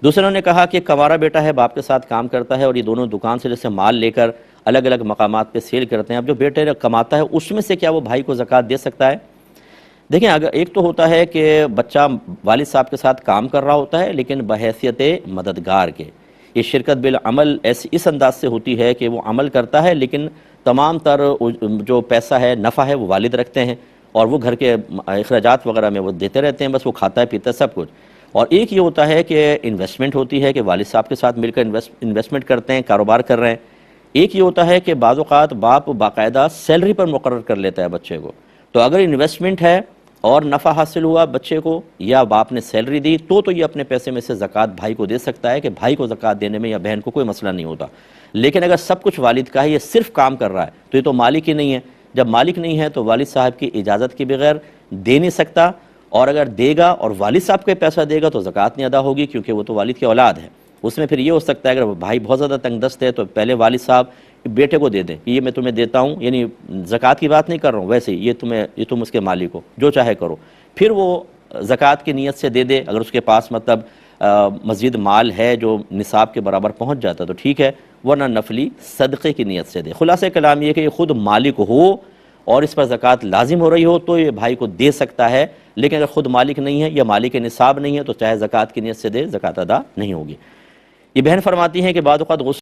دوسروں نے کہا کہ کنوارا بیٹا ہے، باپ کے ساتھ کام کرتا ہے اور یہ دونوں دکان سے جیسے مال لے کر الگ الگ مقامات پہ سیل کرتے ہیں، اب جو بیٹے کماتا ہے اس میں سے کیا وہ بھائی کو زکوٰۃ دے سکتا ہے؟ دیکھیں، اگر ایک تو ہوتا ہے کہ بچہ والد صاحب کے ساتھ کام کر رہا ہوتا ہے لیکن بحیثیت مددگار کے، یہ شرکت بالعمل اس انداز سے ہوتی ہے کہ وہ عمل کرتا ہے لیکن تمام تر جو پیسہ ہے، نفع ہے، وہ والد رکھتے ہیں اور وہ گھر کے اخراجات وغیرہ میں وہ دیتے رہتے ہیں، بس وہ کھاتا ہے پیتا ہے سب کچھ۔ اور ایک یہ ہوتا ہے کہ انویسٹمنٹ ہوتی ہے کہ والد صاحب کے ساتھ مل کر انویسٹمنٹ کرتے ہیں، کاروبار کر رہے ہیں۔ ایک یہ ہوتا ہے کہ بعض اوقات باپ باقاعدہ سیلری پر مقرر کر لیتا ہے بچے کو، تو اگر انویسٹمنٹ ہے اور نفع حاصل ہوا بچے کو یا باپ نے سیلری دی تو یہ اپنے پیسے میں سے زکوٰۃ بھائی کو دے سکتا ہے کہ بھائی کو زکوٰۃ دینے میں یا بہن کو کوئی مسئلہ نہیں ہوتا۔ لیکن اگر سب کچھ والد کا ہے، یہ صرف کام کر رہا ہے، تو یہ تو مالک ہی نہیں ہے۔ جب مالک نہیں ہے تو والد صاحب کی اجازت کے بغیر دے نہیں سکتا، اور اگر دے گا اور والد صاحب کے پیسہ دے گا تو زکوٰۃ نہیں ادا ہوگی، کیونکہ وہ تو والد کی اولاد ہے۔ اس میں پھر یہ ہو سکتا ہے اگر بھائی بہت زیادہ تنگ دست ہے تو پہلے والد صاحب بیٹے کو دے دیں کہ یہ میں تمہیں دیتا ہوں، یعنی زکوٰۃ کی بات نہیں کر رہا ہوں، ویسے ہی یہ تم اس کے مالک ہو، جو چاہے کرو، پھر وہ زکوٰۃ کی نیت سے دے دے۔ اگر اس کے پاس مطلب مزید مال ہے جو نصاب کے برابر پہنچ جاتا تو ٹھیک ہے، ورنہ نفلی صدقے کی نیت سے دے۔ خلاصہ کلام یہ کہ یہ خود مالک ہو اور اس پر زکوٰۃ لازم ہو رہی ہو تو یہ بھائی کو دے سکتا ہے، لیکن اگر خود مالک نہیں ہے یا مالک نصاب نہیں ہے تو چاہے زکوٰۃ کی نیت سے دے، زکوٰۃ ادا نہیں ہوگی۔ یہ بہن فرماتی ہیں کہ بعض اوقات غصہ